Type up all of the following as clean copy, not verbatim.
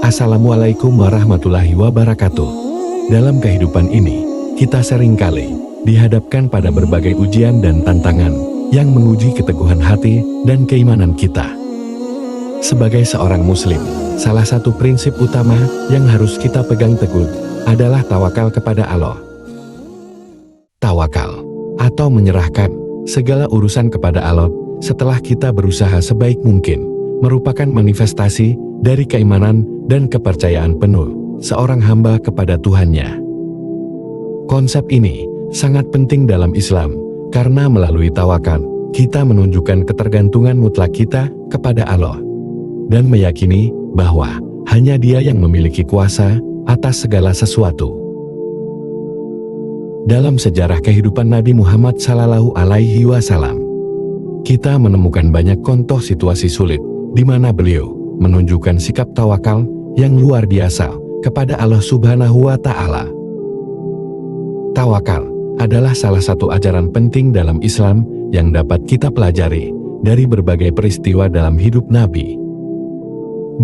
Assalamualaikum warahmatullahi wabarakatuh. Dalam kehidupan ini, kita seringkali dihadapkan pada berbagai ujian dan tantangan yang menguji keteguhan hati dan keimanan kita. Sebagai seorang muslim, salah satu prinsip utama yang harus kita pegang teguh adalah tawakal kepada Allah. Tawakal, atau menyerahkan segala urusan kepada Allah setelah kita berusaha sebaik mungkin, merupakan manifestasi dari keimanan dan kepercayaan penuh seorang hamba kepada Tuhannya. Konsep ini sangat penting dalam Islam, karena melalui tawakal, kita menunjukkan ketergantungan mutlak kita kepada Allah, dan meyakini bahwa hanya Dia yang memiliki kuasa atas segala sesuatu. Dalam sejarah kehidupan Nabi Muhammad SAW, kita menemukan banyak contoh situasi sulit, di mana beliau menunjukkan sikap tawakal yang luar biasa kepada Allah Subhanahu wa Ta'ala. Tawakal adalah salah satu ajaran penting dalam Islam yang dapat kita pelajari dari berbagai peristiwa dalam hidup Nabi.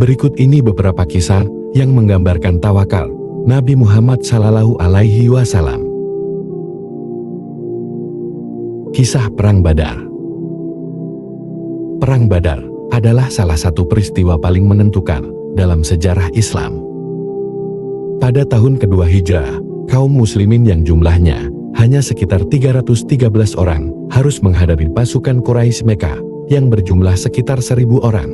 Berikut ini beberapa kisah yang menggambarkan tawakal Nabi Muhammad SAW. Kisah Perang Badar. Perang Badar adalah salah satu peristiwa paling menentukan dalam sejarah Islam. Pada tahun kedua Hijrah, kaum muslimin yang jumlahnya hanya sekitar 313 orang harus menghadapi pasukan Quraisy Mekah yang berjumlah sekitar 1.000 orang.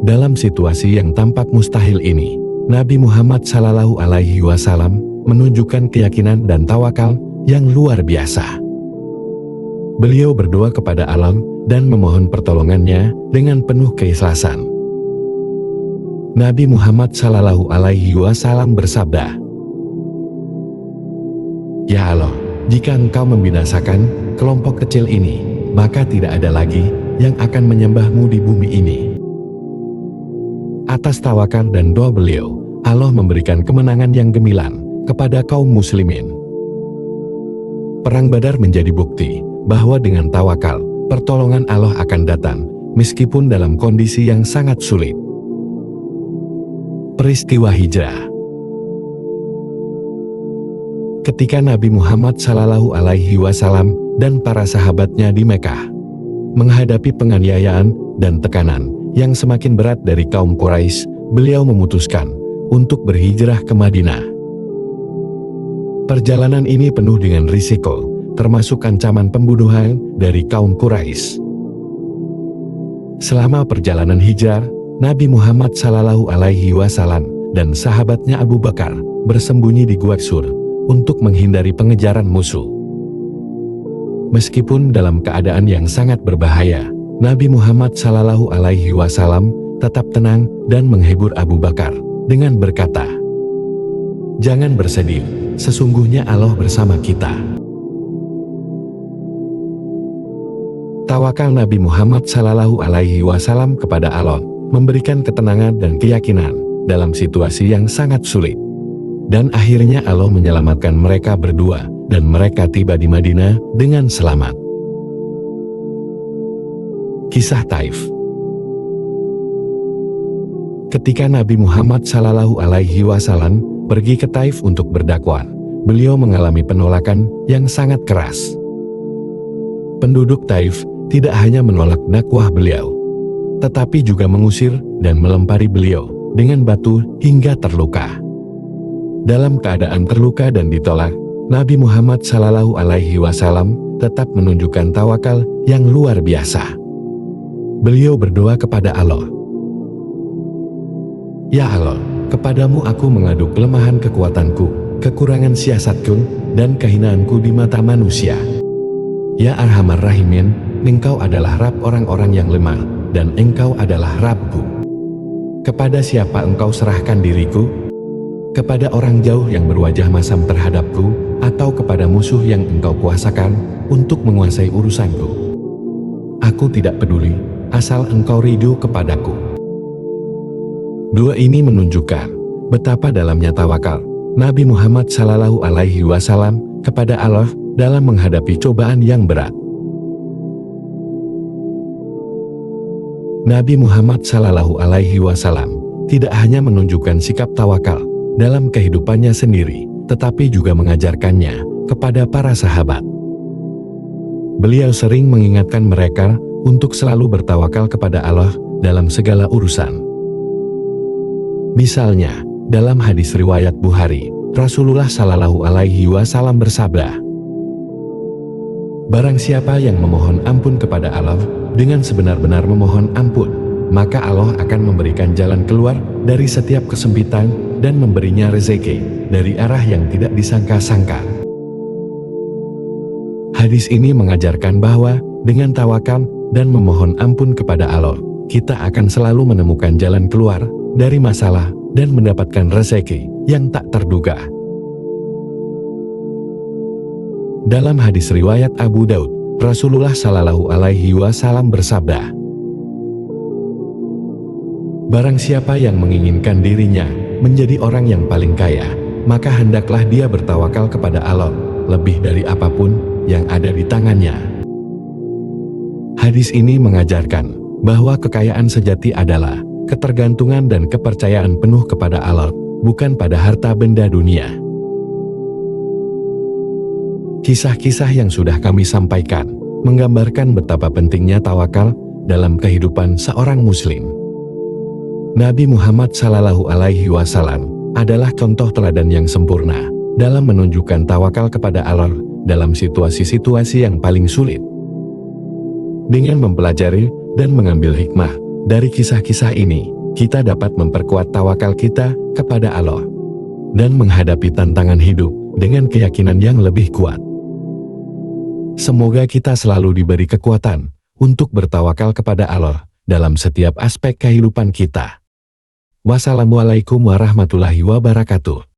Dalam situasi yang tampak mustahil ini, Nabi Muhammad SAW menunjukkan keyakinan dan tawakal yang luar biasa. Beliau berdoa kepada Allah dan memohon pertolongannya dengan penuh keikhlasan. Nabi Muhammad SAW bersabda, "Ya Allah, jika Engkau membinasakan kelompok kecil ini, maka tidak ada lagi yang akan menyembah-Mu di bumi ini." Atas tawakal dan doa beliau, Allah memberikan kemenangan yang gemilang kepada kaum muslimin. Perang Badar menjadi bukti bahwa dengan tawakal, pertolongan Allah akan datang, meskipun dalam kondisi yang sangat sulit. Peristiwa Hijrah. Ketika Nabi Muhammad SAW dan para sahabatnya di Mekah menghadapi penganiayaan dan tekanan yang semakin berat dari kaum Quraisy, beliau memutuskan untuk berhijrah ke Madinah. Perjalanan ini penuh dengan risiko, termasuk ancaman pembunuhan dari kaum Quraisy. Selama perjalanan hijrah, Nabi Muhammad SAW dan sahabatnya Abu Bakar bersembunyi di Gua Sur untuk menghindari pengejaran musuh. Meskipun dalam keadaan yang sangat berbahaya, Nabi Muhammad SAW tetap tenang dan menghibur Abu Bakar dengan berkata, "Jangan bersedih, sesungguhnya Allah bersama kita." Tawakal Nabi Muhammad SAW kepada Allah memberikan ketenangan dan keyakinan dalam situasi yang sangat sulit. Dan akhirnya Allah menyelamatkan mereka berdua, dan mereka tiba di Madinah dengan selamat. Kisah Taif. Ketika Nabi Muhammad SAW pergi ke Taif untuk berdakwah, beliau mengalami penolakan yang sangat keras. Penduduk Taif tidak hanya menolak dakwah beliau, tetapi juga mengusir dan melempari beliau dengan batu hingga terluka. Dalam keadaan terluka dan ditolak, Nabi Muhammad SAW tetap menunjukkan tawakal yang luar biasa. Beliau berdoa kepada Allah, "Ya Allah, kepadamu aku mengadu kelemahan kekuatanku, kekurangan siasatku, dan kehinaanku di mata manusia. Ya Arhamar Rahimin, Engkau adalah Rabb orang-orang yang lemah, dan Engkau adalah Rabbku. Kepada siapa Engkau serahkan diriku? Kepada orang jauh yang berwajah masam terhadapku, atau kepada musuh yang Engkau kuasakan untuk menguasai urusanku? Aku tidak peduli, asal Engkau ridho kepadaku." Doa ini menunjukkan betapa dalamnya tawakal Nabi Muhammad SAW kepada Allah dalam menghadapi cobaan yang berat. Nabi Muhammad SAW tidak hanya menunjukkan sikap tawakal dalam kehidupannya sendiri, tetapi juga mengajarkannya kepada para sahabat. Beliau sering mengingatkan mereka untuk selalu bertawakal kepada Allah dalam segala urusan. Misalnya, dalam hadis riwayat Bukhari, Rasulullah Shallallahu Alaihi Wasallam bersabda, "Barang siapa yang memohon ampun kepada Allah dengan sebenar-benar memohon ampun, maka Allah akan memberikan jalan keluar dari setiap kesempitan dan memberinya rezeki dari arah yang tidak disangka-sangka." Hadis ini mengajarkan bahwa dengan tawakal dan memohon ampun kepada Allah, kita akan selalu menemukan jalan keluar dari masalah dan mendapatkan rezeki yang tak terduga. Dalam hadis riwayat Abu Daud, Rasulullah Shallallahu Alaihi Wasallam bersabda, "Barang siapa yang menginginkan dirinya menjadi orang yang paling kaya, maka hendaklah dia bertawakal kepada Allah lebih dari apapun yang ada di tangannya." Hadis ini mengajarkan bahwa kekayaan sejati adalah ketergantungan dan kepercayaan penuh kepada Allah, bukan pada harta benda dunia. Kisah-kisah yang sudah kami sampaikan menggambarkan betapa pentingnya tawakal dalam kehidupan seorang muslim. Nabi Muhammad Sallallahu Alaihi Wasallam adalah contoh teladan yang sempurna dalam menunjukkan tawakal kepada Allah dalam situasi-situasi yang paling sulit. Dengan mempelajari dan mengambil hikmah dari kisah-kisah ini, kita dapat memperkuat tawakal kita kepada Allah dan menghadapi tantangan hidup dengan keyakinan yang lebih kuat. Semoga kita selalu diberi kekuatan untuk bertawakal kepada Allah dalam setiap aspek kehidupan kita. Wassalamualaikum warahmatullahi wabarakatuh.